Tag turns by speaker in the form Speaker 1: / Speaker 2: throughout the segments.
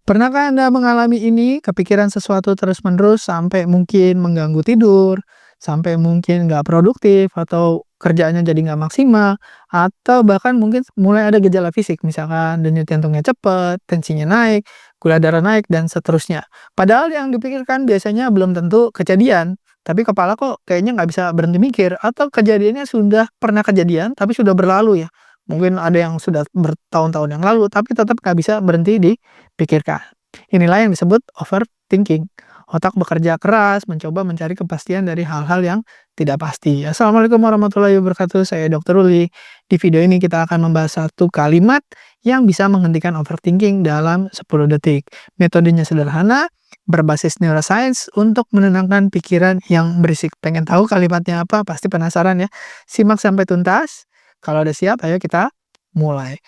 Speaker 1: Pernahkah Anda mengalami ini, kepikiran sesuatu terus-menerus sampai mungkin mengganggu tidur, sampai mungkin nggak produktif, atau kerjaannya jadi nggak maksimal, atau bahkan mungkin mulai ada gejala fisik, misalkan denyut jantungnya cepat, tensinya naik, gula darah naik, dan seterusnya. Padahal yang dipikirkan biasanya belum tentu kejadian, tapi kepala kok kayaknya nggak bisa berhenti mikir, atau kejadiannya sudah pernah kejadian, tapi sudah berlalu ya. Mungkin ada yang sudah bertahun-tahun yang lalu, tapi tetap nggak bisa berhenti dipikirkan. Inilah yang disebut overthinking. Otak bekerja keras mencoba mencari kepastian dari hal-hal yang tidak pasti. Assalamualaikum warahmatullahi wabarakatuh. Saya Dr. Uli. Di video ini kita akan membahas satu kalimat yang bisa menghentikan overthinking dalam 10 detik. Metodenya sederhana, berbasis neuroscience untuk menenangkan pikiran yang berisik. Pengen tahu kalimatnya apa? Pasti penasaran ya. Simak sampai tuntas. Kalau udah siap, ayo kita mulai.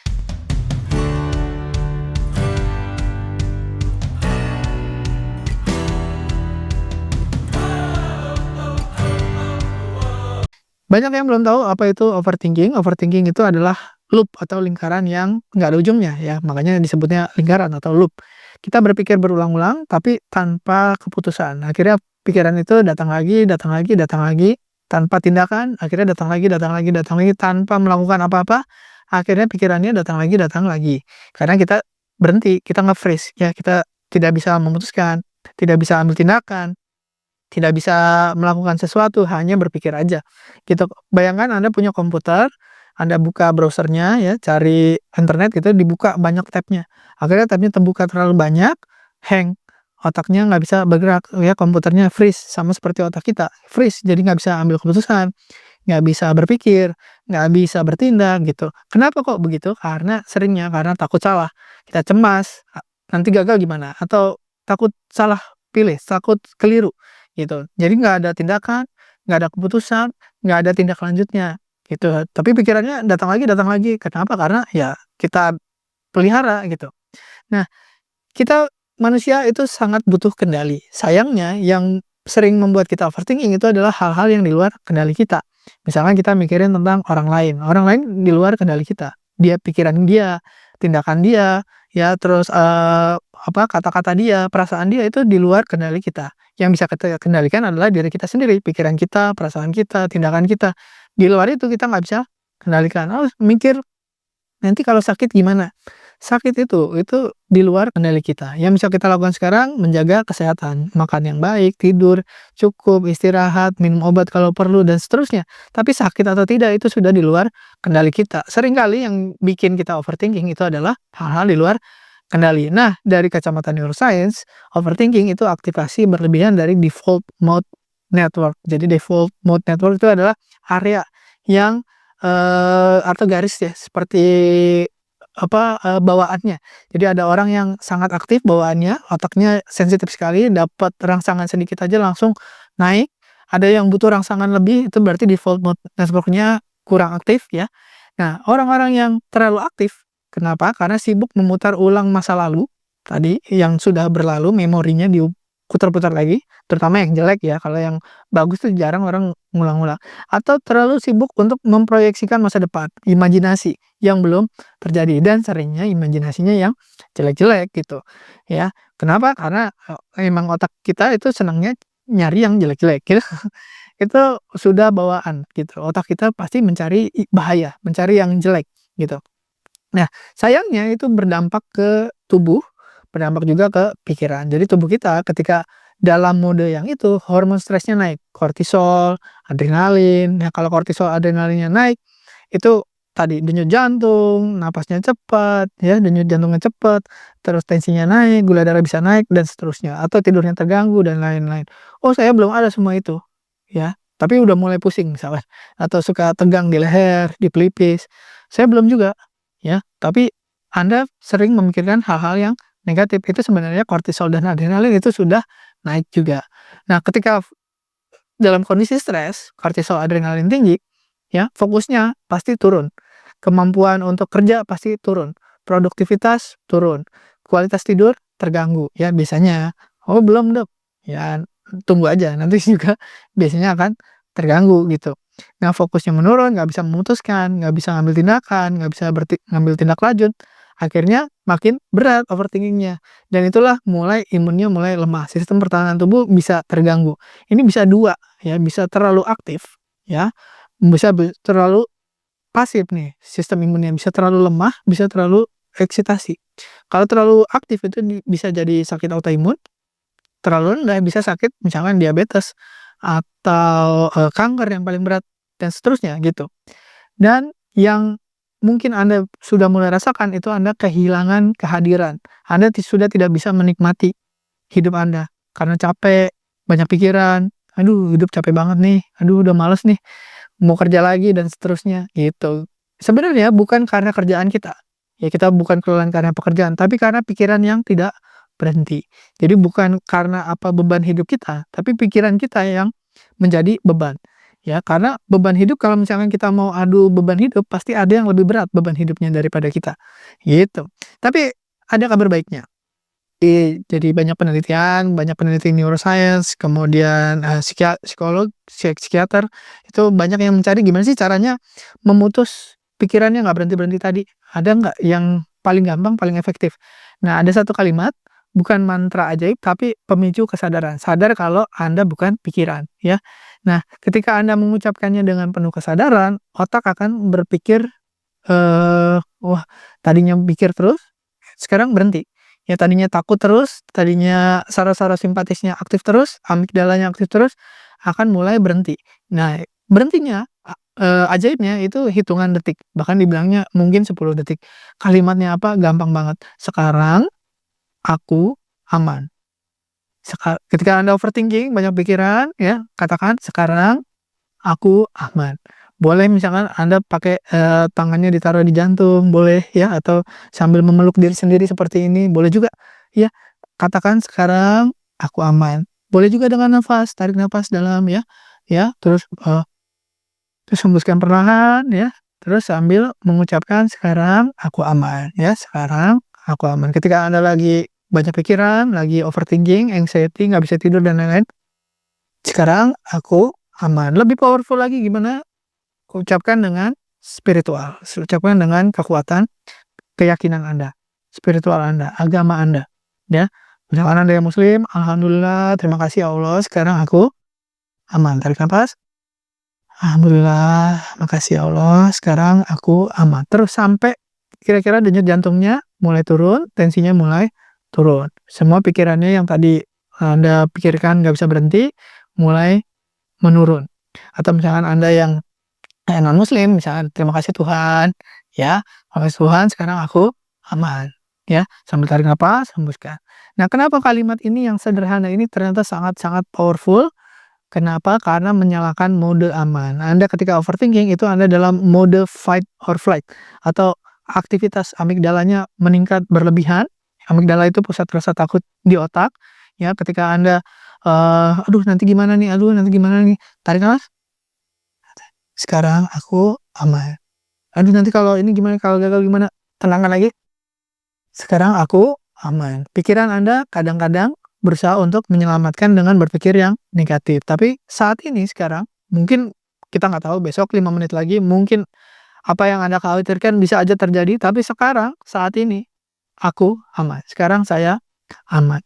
Speaker 1: Banyak yang belum tahu apa itu overthinking. Overthinking itu adalah loop atau lingkaran yang nggak ada ujungnya ya, makanya disebutnya lingkaran atau loop. Kita berpikir berulang-ulang tapi tanpa keputusan. Akhirnya pikiran itu datang lagi, datang lagi, datang lagi tanpa tindakan, akhirnya datang lagi, datang lagi, datang lagi tanpa melakukan apa-apa. Akhirnya pikirannya datang lagi, datang lagi. Karena kita berhenti, kita nge-freeze ya, kita tidak bisa memutuskan, tidak bisa ambil tindakan, tidak bisa melakukan sesuatu, hanya berpikir aja, gitu. Bayangkan Anda punya komputer, Anda buka browser-nya ya, cari internet gitu, dibuka banyak tab-nya. Akhirnya tab-nya terbuka terlalu banyak, hang, otaknya nggak bisa bergerak, ya komputernya freeze, sama seperti otak kita, freeze, jadi nggak bisa ambil keputusan, nggak bisa berpikir, nggak bisa bertindak, gitu. Kenapa kok begitu? Karena takut salah, kita cemas, nanti gagal gimana? Atau takut salah pilih, takut keliru. Gitu. Jadi nggak ada tindakan, nggak ada keputusan, nggak ada tindak lanjutnya, gitu. Tapi pikirannya datang lagi, kenapa? Karena ya kita pelihara, gitu. Nah, kita manusia itu sangat butuh kendali. Sayangnya yang sering membuat kita overthinking itu adalah hal-hal yang di luar kendali kita. Misalkan kita mikirin tentang orang lain di luar kendali kita. Dia pikiran dia, tindakan dia, ya terus kata-kata dia, perasaan dia itu di luar kendali kita. Yang bisa kita kendalikan adalah diri kita sendiri, pikiran kita, perasaan kita, tindakan kita. Di luar itu kita nggak bisa kendalikan. Oh, mikir nanti kalau sakit gimana? Sakit itu di luar kendali kita. Yang bisa kita lakukan sekarang menjaga kesehatan, makan yang baik, tidur cukup, istirahat, minum obat kalau perlu dan seterusnya. Tapi sakit atau tidak itu sudah di luar kendali kita. Seringkali yang bikin kita overthinking itu adalah hal-hal di luar kendali. Nah, dari kacamata neuroscience, overthinking itu aktivasi berlebihan dari default mode network. Jadi default mode network itu adalah area yang atau garis ya, seperti bawaannya. Jadi ada orang yang sangat aktif bawaannya, otaknya sensitif sekali, dapat rangsangan sedikit aja langsung naik. Ada yang butuh rangsangan lebih, itu berarti default mode network-nya kurang aktif ya. Nah, orang-orang yang terlalu aktif, kenapa? Karena sibuk memutar ulang masa lalu tadi yang sudah berlalu, memorinya diputar-putar lagi, terutama yang jelek ya. Kalau yang bagus tuh jarang orang ngulang-ngulang. Atau terlalu sibuk untuk memproyeksikan masa depan, imajinasi yang belum terjadi, dan seringnya imajinasinya yang jelek-jelek gitu ya. Kenapa? Karena emang otak kita itu senangnya nyari yang jelek-jelek gitu. Itu sudah bawaan gitu. Otak kita pasti mencari bahaya, mencari yang jelek gitu. Nah, sayangnya itu berdampak ke tubuh, berdampak juga ke pikiran. Jadi tubuh kita ketika dalam mode yang itu, hormon stresnya naik, kortisol, adrenalin. Nah, kalau kortisol, adrenalinnya naik, itu tadi denyut jantung, napasnya cepat, ya, denyut jantungnya cepat, terus tensinya naik, gula darah bisa naik dan seterusnya, atau tidurnya terganggu dan lain-lain. Oh, saya belum ada semua itu, ya. Tapi udah mulai pusing misalnya, atau suka tegang di leher, di pelipis. Saya belum juga, ya. Tapi Anda sering memikirkan hal-hal yang negatif, itu sebenarnya kortisol dan adrenalin itu sudah naik juga. Nah, ketika dalam kondisi stres, kortisol, adrenalin tinggi, ya, fokusnya pasti turun. Kemampuan untuk kerja pasti turun. Produktivitas turun. Kualitas tidur terganggu, ya biasanya. Oh, belum, Dok. Ya, tunggu aja, nanti juga biasanya akan terganggu gitu. Nah, fokusnya menurun, nggak bisa memutuskan, nggak bisa ngambil tindakan, nggak bisa ngambil tindak lanjut. akhirnya makin berat overthinking-nya, dan itulah imunnya mulai lemah, sistem pertahanan tubuh bisa terganggu. Ini bisa 2 ya, bisa terlalu aktif ya, bisa terlalu pasif nih, sistem imunnya bisa terlalu lemah, bisa terlalu eksitasi. Kalau terlalu aktif itu bisa jadi sakit autoimun, terlalu rendah bisa sakit misalkan diabetes atau, kanker yang paling berat dan seterusnya gitu. Dan yang mungkin Anda sudah mulai rasakan itu Anda kehilangan kehadiran. Anda sudah tidak bisa menikmati hidup Anda karena capek, banyak pikiran, "Aduh hidup capek banget nih, aduh udah males nih, mau kerja lagi," dan seterusnya gitu. Sebenarnya bukan karena kerjaan kita, ya kita bukan kelelahan karena pekerjaan, tapi karena pikiran yang tidak berhenti. Jadi bukan karena apa beban hidup kita, tapi pikiran kita yang menjadi beban. Ya, karena beban hidup kalau misalkan kita mau adu beban hidup, pasti ada yang lebih berat beban hidupnya daripada kita, gitu. Tapi ada kabar baiknya. Jadi banyak peneliti neuroscience, kemudian, psikolog, psikiater, itu banyak yang mencari gimana sih caranya memutus pikirannya nggak berhenti-berhenti tadi. Ada nggak yang paling gampang, paling efektif? Nah, ada satu kalimat, bukan mantra ajaib, tapi pemicu kesadaran. Sadar kalau Anda bukan pikiran, ya. Nah, ketika Anda mengucapkannya dengan penuh kesadaran, otak akan berpikir, wah, tadinya mikir terus, sekarang berhenti. Ya tadinya takut terus, tadinya saraf-saraf simpatisnya aktif terus, amigdalanya aktif terus, akan mulai berhenti. Nah, berhentinya, ajaibnya itu hitungan detik, bahkan dibilangnya mungkin 10 detik. Kalimatnya apa? Gampang banget, "Sekarang aku aman." Ketika Anda overthinking, banyak pikiran ya, katakan, "Sekarang aku aman." Boleh misalkan Anda pakai, tangannya ditaruh di jantung, boleh ya, atau sambil memeluk diri sendiri seperti ini, boleh juga ya. Katakan, "Sekarang aku aman." Boleh juga dengan nafas, tarik nafas dalam ya, terus hembuskan perlahan ya, terus sambil mengucapkan, "Sekarang aku aman," ya, "Sekarang aku aman." Ketika Anda lagi banyak pikiran, lagi overthinking, anxiety, nggak bisa tidur dan lain-lain, "Sekarang aku aman." Lebih powerful lagi gimana? Ucapkan dengan spiritual, ucapkan dengan kekuatan keyakinan Anda, spiritual Anda, agama Anda, ya. Misalkan Anda yang muslim, "Alhamdulillah, terima kasih ya Allah, sekarang aku aman." Tarik nafas, "Alhamdulillah, makasih ya Allah, sekarang aku aman." Terus sampai kira-kira denyut jantungnya mulai turun, tensinya mulai turun. Semua pikirannya yang tadi Anda pikirkan nggak bisa berhenti, mulai menurun. Atau misalkan Anda yang non-muslim, misalkan, "Terima kasih Tuhan, ya, makasih Tuhan sekarang aku aman." Ya, sambil tarik napas, hembuskan. Nah, kenapa kalimat ini yang sederhana ini ternyata sangat-sangat powerful? Kenapa? Karena menyalakan mode aman. Anda ketika overthinking itu Anda dalam mode fight or flight, atau aktivitas amigdalanya meningkat berlebihan. Amigdala itu pusat rasa takut di otak, ya, ketika Anda, "Aduh nanti gimana nih, aduh nanti gimana nih." Tarik nafas, "Sekarang aku aman. Aduh nanti kalau ini gimana, kalau gagal gimana?" Tenangkan lagi, "Sekarang aku aman." Pikiran Anda kadang-kadang berusaha untuk menyelamatkan dengan berpikir yang negatif. Tapi saat ini sekarang, mungkin kita nggak tahu besok 5 menit lagi, mungkin apa yang Anda khawatirkan bisa aja terjadi, tapi sekarang, saat ini, aku aman. Sekarang saya aman.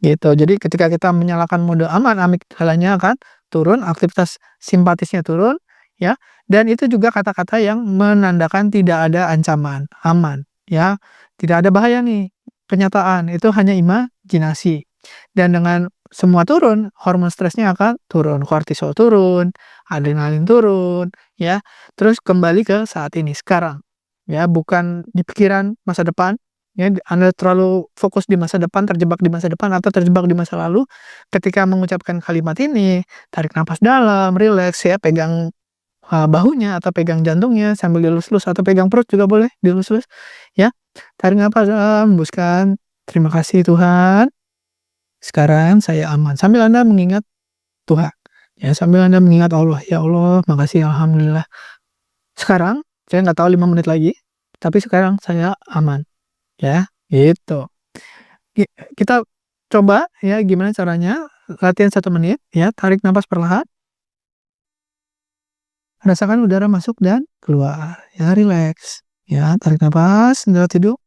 Speaker 1: Gitu. Jadi ketika kita menyalakan mode aman, amigdalanya akan turun, aktivitas simpatisnya turun, ya. Dan itu juga kata-kata yang menandakan tidak ada ancaman, aman, ya. Tidak ada bahaya nih, kenyataan, itu hanya imajinasi. Dan dengan semua turun, hormon stresnya akan turun, kortisol turun, adrenalin turun, ya. Terus kembali ke saat ini, sekarang, ya, bukan di pikiran masa depan, ya. Anda terlalu fokus di masa depan, terjebak di masa depan, atau terjebak di masa lalu. Ketika mengucapkan kalimat ini, tarik napas dalam, rileks ya, pegang, bahunya atau pegang jantungnya sambil dilus-lus, atau pegang perut juga boleh, dilus-lus, ya. Tarik napas dalam, hembuskan, "Terima kasih Tuhan, sekarang saya aman." Sambil Anda mengingat Tuhan, ya, sambil Anda mengingat Allah, "Ya Allah, makasih, alhamdulillah. Sekarang, saya nggak tahu 5 menit lagi, tapi sekarang saya aman." Ya, gitu. Kita coba ya gimana caranya, latihan 1 menit ya, tarik napas perlahan, rasakan udara masuk dan keluar, ya rileks, ya tarik napas lewat hidung,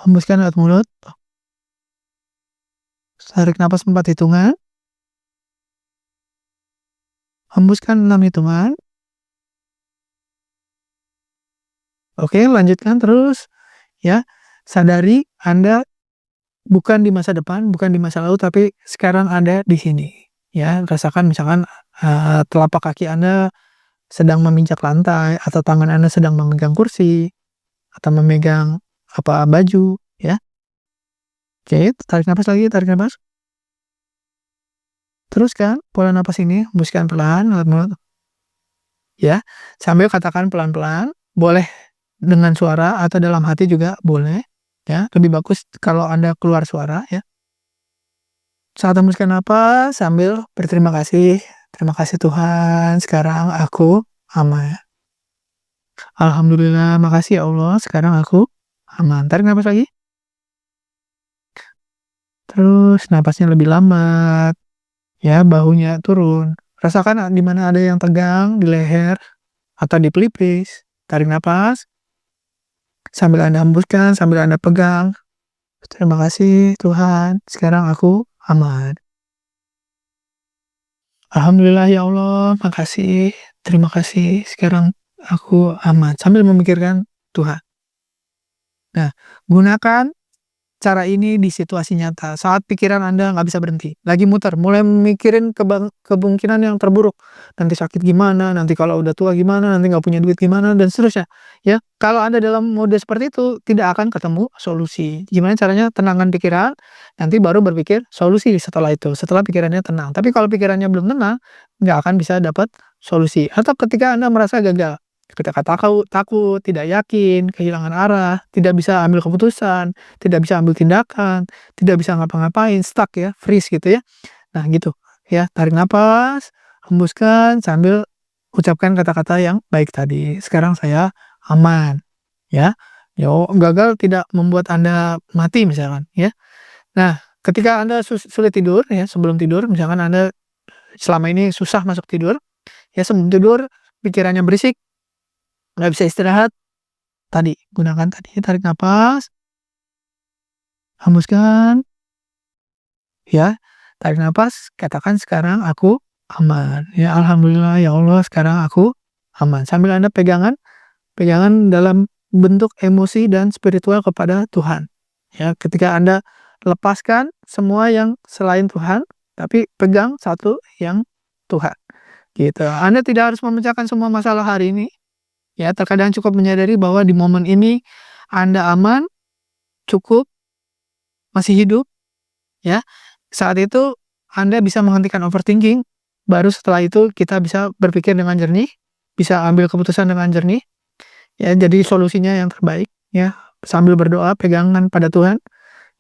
Speaker 1: hembuskan lewat mulut. Tarik napas 4 hitungan. Hembuskan 6 hitungan. Oke, lanjutkan terus ya. Sadari Anda bukan di masa depan, bukan di masa lalu, tapi sekarang ada di sini. Ya, rasakan misalkan telapak kaki Anda sedang memijak lantai, atau tangan Anda sedang memegang kursi, atau memegang baju, ya. Oke, tarik napas lagi, tarik napas. Teruskan pola napas ini, hembuskan perlahan lewat mulut. Ya, sambil katakan pelan-pelan, boleh dengan suara atau dalam hati juga boleh, ya. Lebih bagus kalau Anda keluar suara, ya. Saat hembuskan napas sambil berterima kasih. Terima kasih Tuhan, sekarang aku aman. Alhamdulillah, makasih ya Allah, sekarang aku aman. Tarik napas lagi. Terus napasnya lebih lambat. Ya, bahunya turun. Rasakan di mana ada yang tegang di leher atau di pelipis. Tarik napas. Sambil Anda hembuskan, sambil Anda pegang. Terima kasih Tuhan, sekarang aku aman. Alhamdulillah ya Allah, makasih. Terima kasih, sekarang aku aman. Sambil memikirkan Tuhan. Nah, gunakan cara ini di situasi nyata. Saat pikiran Anda nggak bisa berhenti, lagi muter, mulai mikirin kemungkinan yang terburuk. Nanti sakit gimana, nanti kalau udah tua gimana, nanti nggak punya duit gimana, dan seterusnya. Ya, kalau Anda dalam mode seperti itu, tidak akan ketemu solusi. Gimana caranya? Tenangkan pikiran, nanti baru berpikir solusi setelah itu, setelah pikirannya tenang. Tapi kalau pikirannya belum tenang, nggak akan bisa dapat solusi. Atau ketika Anda merasa gagal, ketika takut, tidak yakin, kehilangan arah, tidak bisa ambil keputusan, tidak bisa ambil tindakan, tidak bisa ngapa-ngapain, stuck ya, freeze gitu ya. Nah gitu ya, tarik napas, hembuskan sambil ucapkan kata-kata yang baik tadi. Sekarang saya aman, ya. Gagal tidak membuat Anda mati misalkan, ya. Nah, ketika Anda sulit tidur ya, sebelum tidur, misalkan Anda selama ini susah masuk tidur, ya sebelum tidur pikirannya berisik, nggak bisa istirahat, tadi gunakan tadi tarik napas, hembuskan, ya, tarik napas, katakan sekarang aku aman, ya alhamdulillah ya Allah sekarang aku aman. Sambil Anda pegangan dalam bentuk emosi dan spiritual kepada Tuhan. Ya, ketika Anda lepaskan semua yang selain Tuhan, tapi pegang satu yang Tuhan. Gitu. Anda tidak harus memecahkan semua masalah hari ini. Ya, terkadang cukup menyadari bahwa di momen ini Anda aman, cukup, masih hidup, ya. Saat itu Anda bisa menghentikan overthinking, baru setelah itu kita bisa berpikir dengan jernih, bisa ambil keputusan dengan jernih, ya. Jadi solusinya yang terbaik, ya. Sambil berdoa, pegangan pada Tuhan,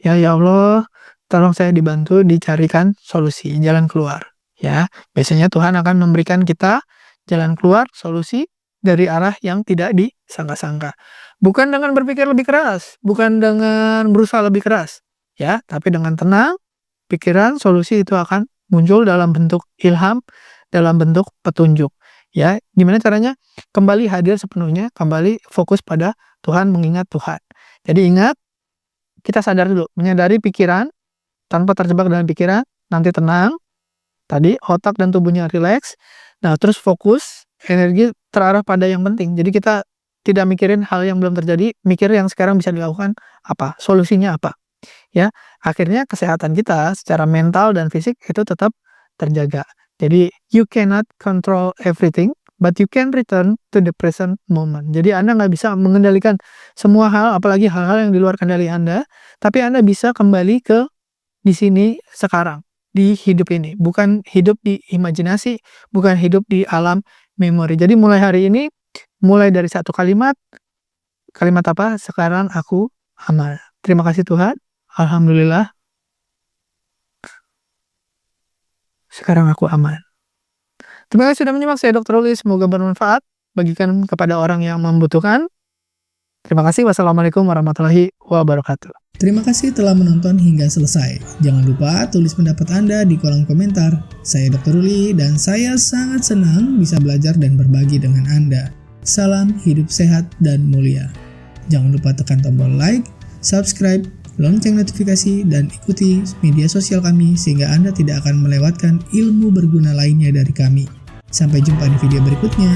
Speaker 1: ya Allah, tolong saya dibantu dicarikan solusi, jalan keluar, ya. Biasanya Tuhan akan memberikan kita jalan keluar, solusi dari arah yang tidak disangka-sangka. Bukan dengan berpikir lebih keras, bukan dengan berusaha lebih keras, ya, tapi dengan tenang, pikiran, solusi itu akan muncul dalam bentuk ilham, dalam bentuk petunjuk, ya. Gimana caranya? Kembali hadir sepenuhnya, kembali fokus pada Tuhan, mengingat Tuhan. Jadi ingat, kita sadar dulu, menyadari pikiran, tanpa terjebak dalam pikiran, nanti tenang, tadi otak dan tubuhnya rileks, nah terus fokus, energi terarah pada yang penting. Jadi kita tidak mikirin hal yang belum terjadi, mikir yang sekarang bisa dilakukan apa, solusinya apa. Ya, akhirnya kesehatan kita secara mental dan fisik itu tetap terjaga. Jadi you cannot control everything, but you can return to the present moment. Jadi Anda nggak bisa mengendalikan semua hal, apalagi hal-hal yang di luar kendali Anda, tapi Anda bisa kembali ke di sini sekarang, di hidup ini. Bukan hidup di imajinasi, bukan hidup di alam memori. Jadi mulai hari ini, mulai dari satu kalimat apa? Sekarang aku aman. Terima kasih Tuhan, alhamdulillah, sekarang aku aman. Terima kasih sudah menyimak, saya Dr. Uli, semoga bermanfaat, bagikan kepada orang yang membutuhkan. Terima kasih, wassalamualaikum warahmatullahi wabarakatuh.
Speaker 2: Terima kasih telah menonton hingga selesai. Jangan lupa tulis pendapat Anda di kolom komentar. Saya Dr. Uli dan saya sangat senang bisa belajar dan berbagi dengan Anda. Salam hidup sehat dan mulia. Jangan lupa tekan tombol like, subscribe, lonceng notifikasi, dan ikuti media sosial kami sehingga Anda tidak akan melewatkan ilmu berguna lainnya dari kami. Sampai jumpa di video berikutnya.